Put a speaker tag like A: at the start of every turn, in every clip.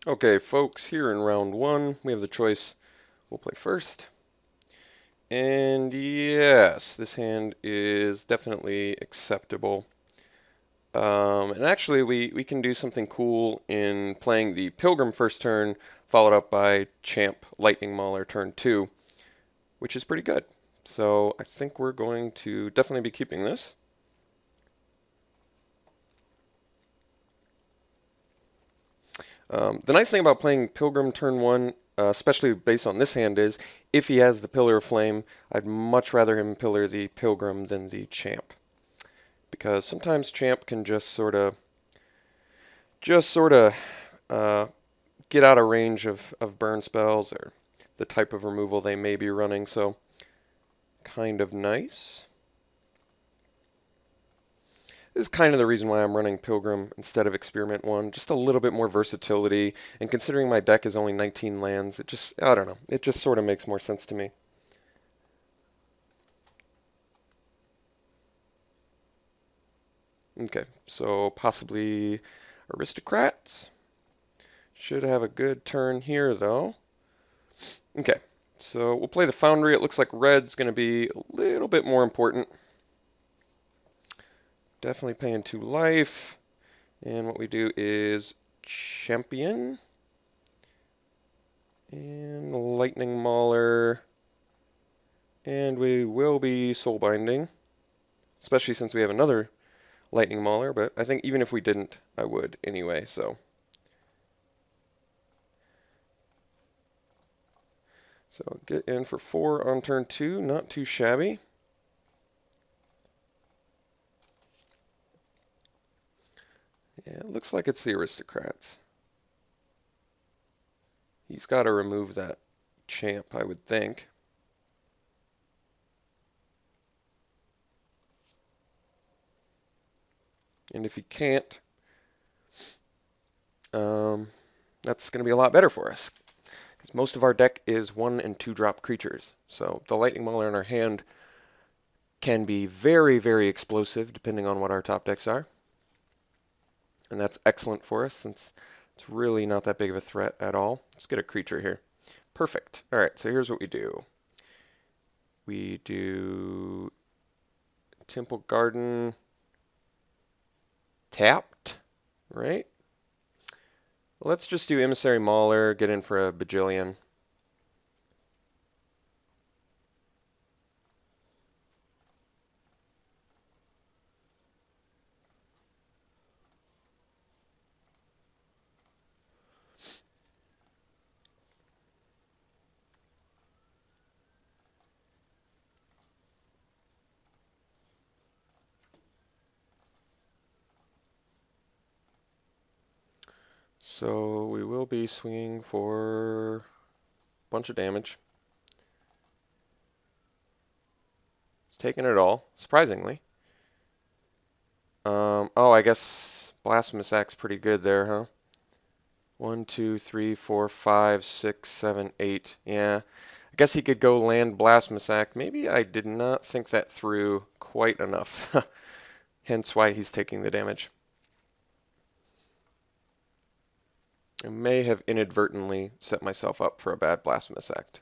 A: Okay, folks, here in round one, we have the choice. We'll play first. And yes, this hand is definitely acceptable. And actually, we can do something cool in playing the Pilgrim first turn, followed up by Champ Lightning Mauler turn 2, which is pretty good. So I think we're going to definitely be keeping this. The nice thing about playing Pilgrim turn 1, especially based on this hand, is if he has the Pillar of Flame, I'd much rather him pillar the Pilgrim than the Champ. Because sometimes Champ can just sort of uh, get out of range of burn spells or the type of removal they may be running, so kind of nice. This is kind of the reason why I'm running Pilgrim instead of Experiment 1. Just a little bit more versatility, and considering my deck is only 19 lands, I don't know, it just sort of makes more sense to me. Okay, so possibly Aristocrats. Should have a good turn here, though. Okay, so we'll play the Foundry. It looks like red's going to be a little bit more important. Definitely paying 2 life. And what we do is Champion. And Lightning Mauler. And we will be Soulbinding. Especially since we have another Lightning Mauler. But I think even if we didn't, I would anyway, so. So get in for 4 on turn 2. Not too shabby. Yeah, it looks like it's the Aristocrats. He's got to remove that Champ, I would think. And if he can't, that's going to be a lot better for us. Because most of our deck is 1 and 2 drop creatures. So the Lightning Mauler in our hand can be very, very explosive depending on what our top decks are. And that's excellent for us since it's really not that big of a threat at all. Let's get a creature here. Perfect. Alright, so here's what we do. We do Temple Garden tapped, right? Let's just do Emissary Mauler, get in for a bajillion. So we will be swinging for a bunch of damage. It's taking it all, surprisingly. Oh, I guess Blasphemous Act's pretty good there, huh? 1, 2, 3, 4, 5, 6, 7, 8. Yeah, I guess he could go land Blasphemous Act. Maybe I did not think that through quite enough. Hence why he's taking the damage. I may have inadvertently set myself up for a bad Blasphemous Act.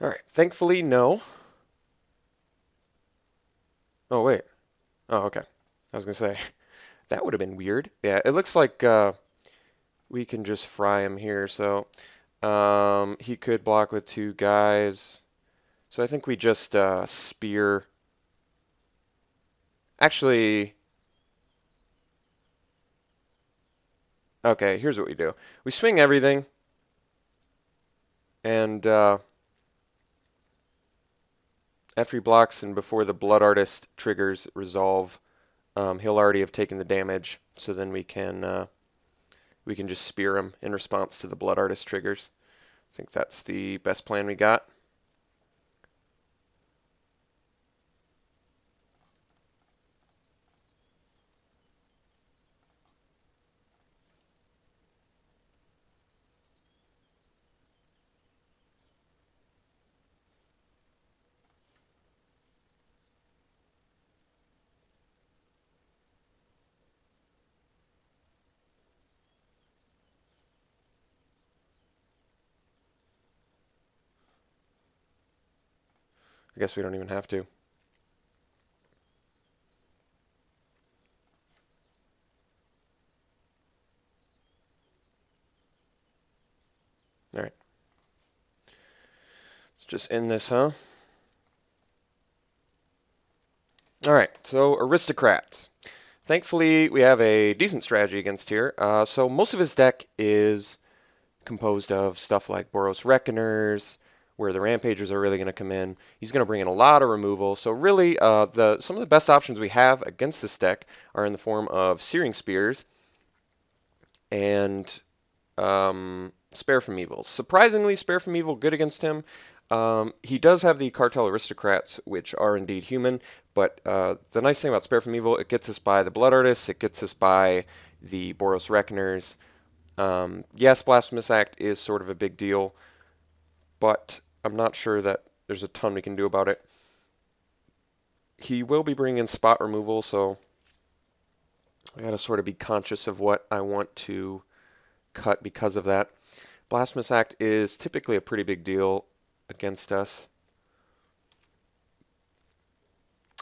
A: Alright, thankfully, no. Oh, wait. Oh, okay. I was going to say, that would have been weird. Yeah, it looks like we can just fry him here. So he could block with 2 guys. So I think we just spear. Actually, okay, here's what we do. We swing everything. And after he blocks and before the Blood Artist triggers resolve, he'll already have taken the damage. So then we can just spear him in response to the Blood Artist triggers. I think that's the best plan we got. I guess we don't even have to. All right. Let's just end this, huh? All right, so aristocrats. Thankfully, we have a decent strategy against here. So most of his deck is composed of stuff like Boros Reckoners, where the Rampagers are really going to come in. He's going to bring in a lot of removal. So really, some of the best options we have against this deck are in the form of Searing Spears and Spare from Evil. Surprisingly, Spare from Evil good against him. He does have the Cartel Aristocrats, which are indeed human, but the nice thing about Spare from Evil, it gets us by the Blood Artists, it gets us by the Boros Reckoners. Yes, Blasphemous Act is sort of a big deal, but I'm not sure that there's a ton we can do about it. He will be bringing in spot removal, so I gotta sort of be conscious of what I want to cut because of that. Blasphemous Act is typically a pretty big deal against us.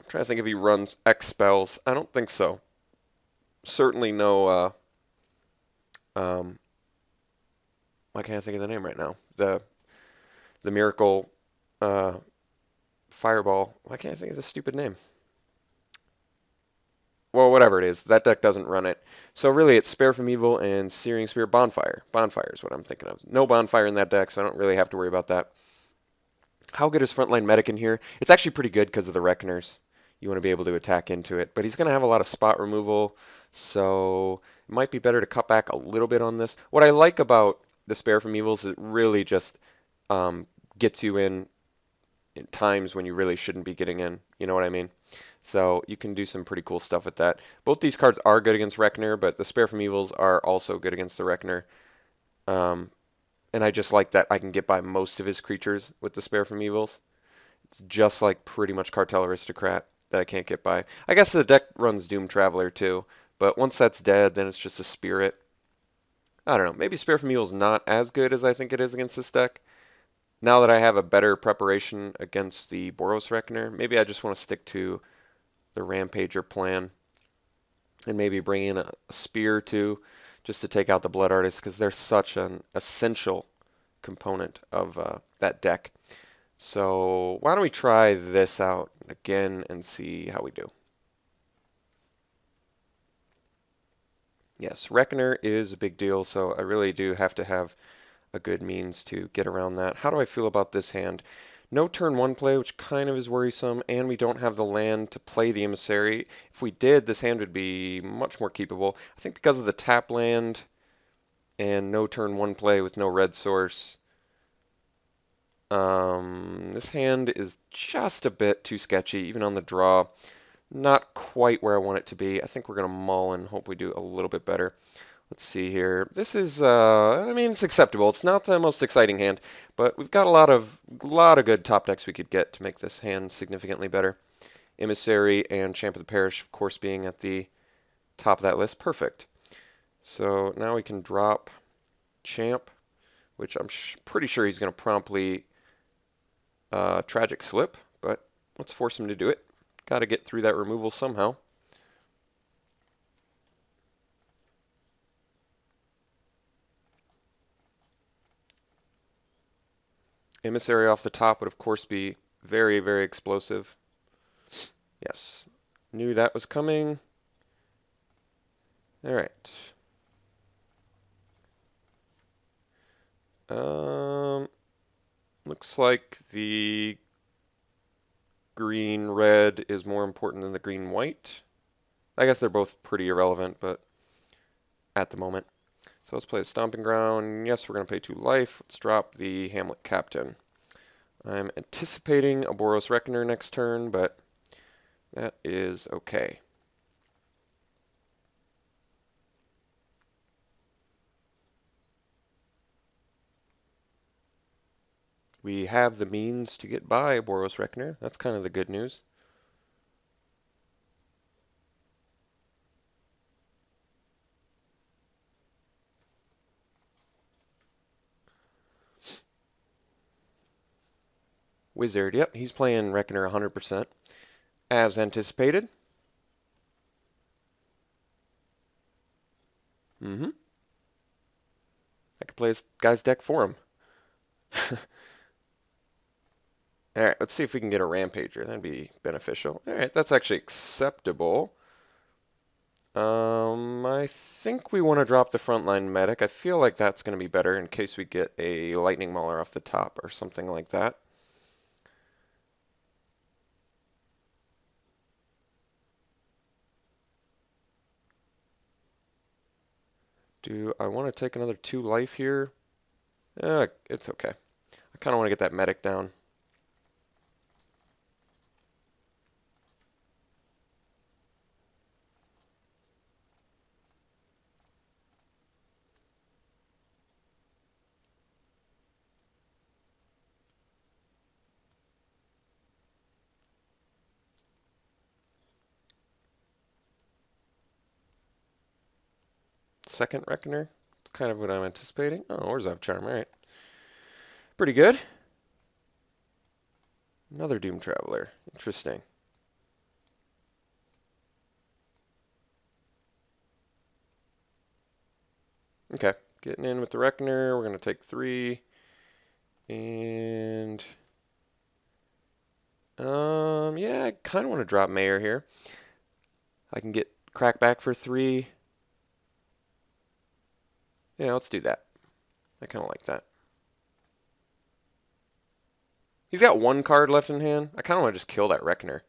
A: I'm trying to think if he runs X spells. I don't think so. Certainly no, why can't I think of the name right now? The Miracle Fireball. Why can't I think of the stupid name? Well, whatever it is, that deck doesn't run it. So really, it's Spare from Evil and Searing Spear. Bonfire. Bonfire is what I'm thinking of. No Bonfire in that deck, so I don't really have to worry about that. How good is Frontline Medic in here? It's actually pretty good because of the Reckoners. You want to be able to attack into it. But he's going to have a lot of spot removal, so it might be better to cut back a little bit on this. What I like about the Spare from Evil is it really just gets you in times when you really shouldn't be getting in. You know what I mean? So you can do some pretty cool stuff with that. Both these cards are good against Reckoner, but the Spare from Evils are also good against the Reckoner. And I just like that I can get by most of his creatures with the Spare from Evils. It's just like pretty much Cartel Aristocrat that I can't get by. I guess the deck runs Doom Traveler too, but once that's dead, then it's just a Spirit. I don't know. Maybe Spare from Evil is not as good as I think it is against this deck. Now that I have a better preparation against the Boros Reckoner, maybe I just want to stick to the Rampager plan and maybe bring in a Spear too, just to take out the Blood Artists, because they're such an essential component of that deck. So why don't we try this out again and see how we do. Yes, Reckoner is a big deal, so I really do have to have a good means to get around that. How do I feel about this hand? No turn 1 play, which kind of is worrisome, and we don't have the land to play the Emissary. If we did, this hand would be much more keepable. I think because of the tap land and no turn 1 play with no red source, this hand is just a bit too sketchy, even on the draw. Not quite where I want it to be. I think we're going to mull and hope we do a little bit better. Let's see here. This is, I mean, it's acceptable. It's not the most exciting hand, but we've got a lot of good top decks we could get to make this hand significantly better. Emissary and Champ of the Parish, of course, being at the top of that list. Perfect. So now we can drop Champ, which I'm pretty sure he's going to promptly Tragic Slip, but let's force him to do it. Got to get through that removal somehow. Emissary off the top would, of course, be very, very explosive. Yes. Knew that was coming. All right. Looks like the green-red is more important than the green-white. I guess they're both pretty irrelevant, but at the moment. So let's play a Stomping Ground. Yes, we're going to pay 2 life. Let's drop the Hamlet Captain. I'm anticipating a Boros Reckoner next turn, but that is okay. We have the means to get by a Boros Reckoner. That's kind of the good news. Wizard. Yep, he's playing Reckoner 100%. As anticipated. I could play this guy's deck for him. Alright, let's see if we can get a Rampager. That'd be beneficial. Alright, that's actually acceptable. I think we want to drop the frontline medic. I feel like that's going to be better in case we get a lightning mauler off the top or something like that. Do I want to take another 2 life here? It's okay. I kind of want to get that medic down. Second Reckoner. It's kind of what I'm anticipating. Oh, Orzhov Charm. Alright. Pretty good. Another Doom Traveler. Interesting. Okay. Getting in with the Reckoner. We're going to take 3. And... yeah, I kind of want to drop Mayor here. I can get Crackback for 3. Yeah, let's do that. I kind of like that. He's got 1 card left in hand. I kind of want to just kill that Reckoner.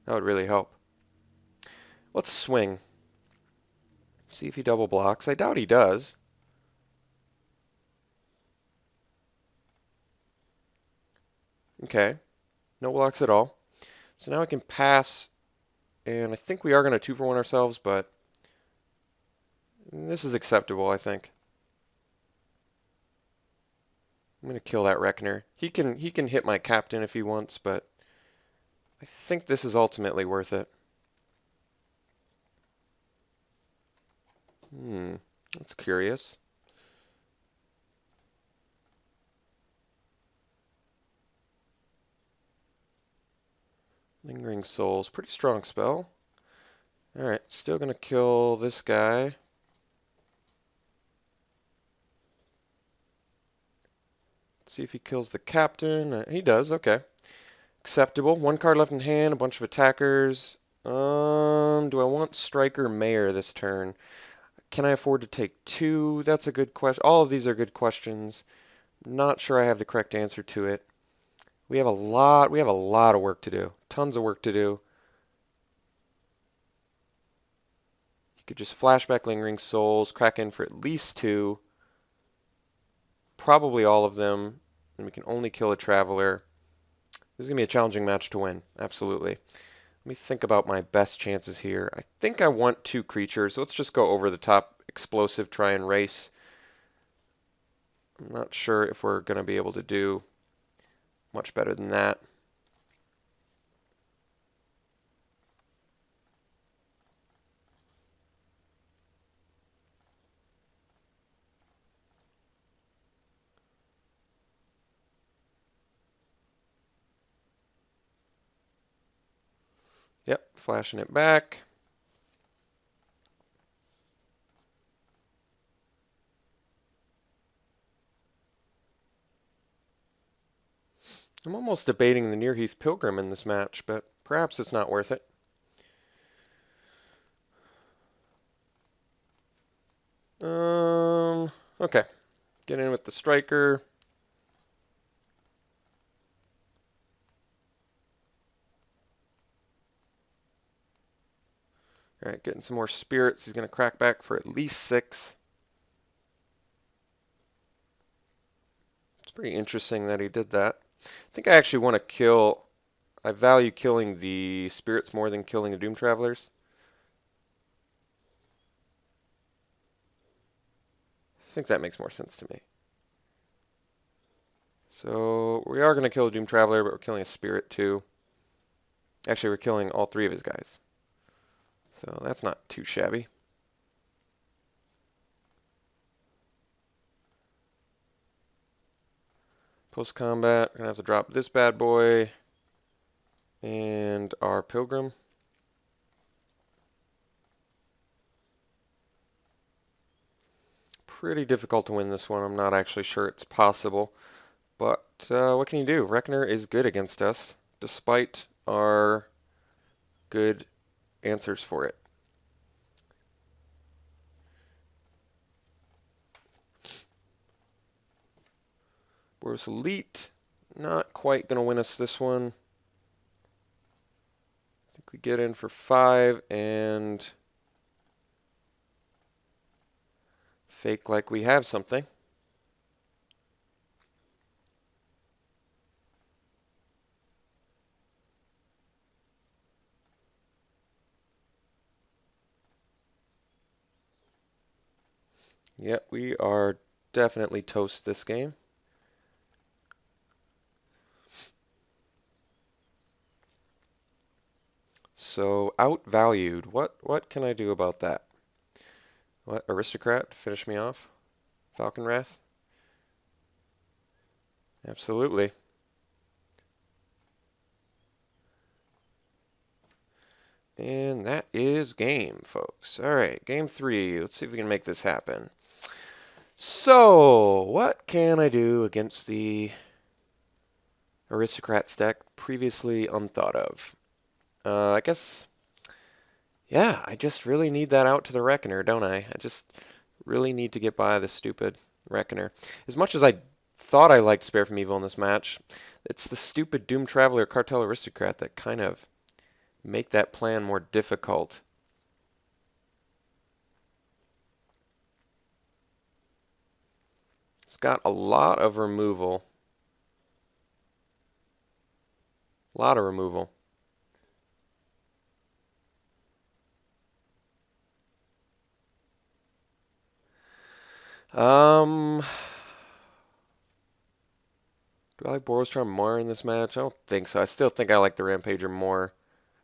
A: That would really help. Let's swing. See if he double blocks. I doubt he does. Okay. No blocks at all. So now we can pass. And I think we are going to 2-for-1 ourselves, but this is acceptable, I think. I'm going to kill that Reckoner. He can hit my captain if he wants, but I think this is ultimately worth it. That's curious. Lingering Souls, pretty strong spell. Alright, still gonna kill this guy. Let's see if he kills the captain. He does, okay. Acceptable. 1 card left in hand, a bunch of attackers. Do I want Striker Mayor this turn? Can I afford to take 2? That's a good question. All of these are good questions. Not sure I have the correct answer to it. We have a lot of work to do. Tons of work to do. You could just flashback Lingering Souls, crack in for at least 2. Probably all of them. And we can only kill a Traveler. This is going to be a challenging match to win. Absolutely. Let me think about my best chances here. I think I want 2 creatures. So let's just go over the top. Explosive, try and race. I'm not sure if we're going to be able to do much better than that. Yep, flashing it back. I'm almost debating the Nearheath Pilgrim in this match, but perhaps it's not worth it. Okay. Get in with the Striker. Alright, getting some more spirits. He's going to crack back for at least 6. It's pretty interesting that he did that. I think I actually want to kill... I value killing the spirits more than killing the Doom Travelers. I think that makes more sense to me. So we are going to kill a Doom Traveler, but we're killing a spirit too. Actually, we're killing all 3 of his guys. So that's not too shabby. Post-combat, we're going to have to drop this bad boy and our pilgrim. Pretty difficult to win this one. I'm not actually sure it's possible. But what can you do? Reckoner is good against us, despite our good answers for it. Boros Elite, not quite going to win us this one. I think we get in for 5 and fake like we have something. Yep, we are definitely toast this game. So outvalued. What can I do about that? What? Aristocrat? Finish me off? Falcon Wrath? Absolutely. And that is game, folks. All right, game 3. Let's see if we can make this happen. So, what can I do against the Aristocrats deck previously unthought of? I guess, yeah, I just really need that out to the Reckoner, don't I? I just really need to get by the stupid Reckoner. As much as I thought I liked Spare from Evil in this match, it's the stupid Doom Traveler Cartel Aristocrat that kind of make that plan more difficult. It's got a lot of removal. A lot of removal. Do I like Boros Charm more in this match? I don't think so. I still think I like the Rampager more,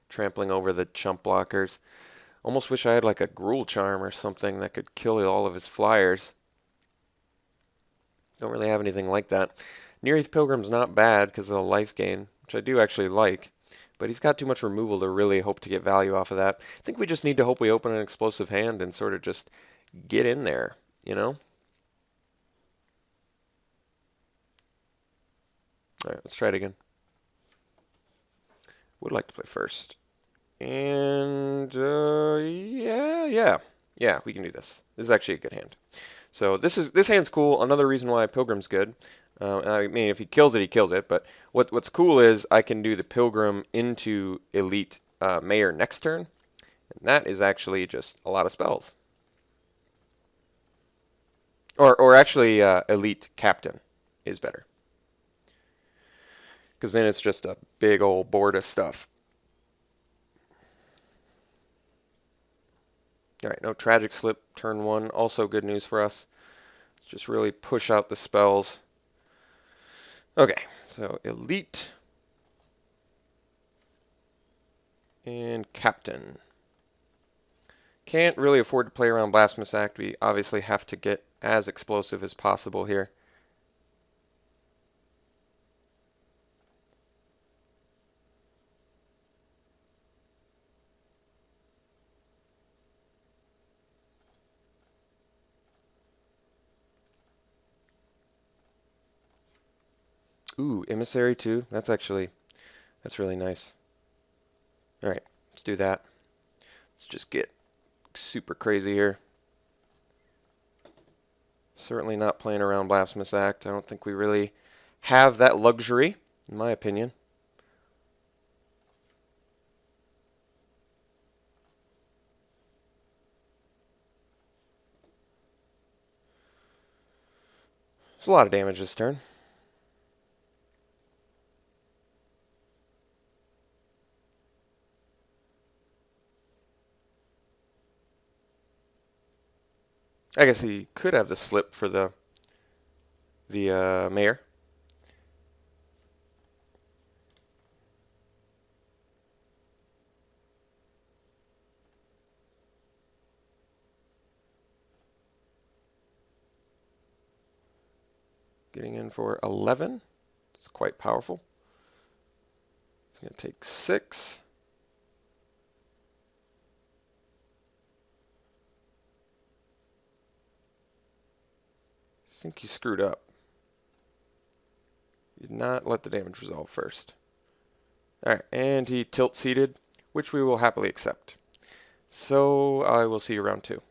A: trampling over the chump blockers. Almost wish I had like a Gruul Charm or something that could kill all of his flyers. Don't really have anything like that. Near Earth Pilgrim's not bad because of the life gain, which I do actually like. But he's got too much removal to really hope to get value off of that. I think we just need to hope we open an explosive hand and sort of just get in there, you know? Alright, let's try it again. Would like to play first. And, yeah, we can do this. This is actually a good hand. So this hand's cool. Another reason why Pilgrim's good. I mean, if he kills it, he kills it. But what's cool is I can do the Pilgrim into Elite Mayor next turn. And that is actually just a lot of spells. Or actually, Elite Captain is better. Because then it's just a big old board of stuff. Alright, no Tragic Slip, turn 1. Also good news for us. Let's just really push out the spells. Okay, so Elite. And Captain. Can't really afford to play around Blasphemous Act. We obviously have to get as explosive as possible here. Ooh, Emissary too. That's really nice. Alright, let's do that. Let's just get super crazy here. Certainly not playing around Blasphemous Act. I don't think we really have that luxury, in my opinion. There's a lot of damage this turn. I guess he could have the slip for the mayor. getting in for 11. It's quite powerful. It's going to take 6. I think you screwed up. You did not let the damage resolve first. Alright, and he tilt-seated, which we will happily accept. So I will see you round 2.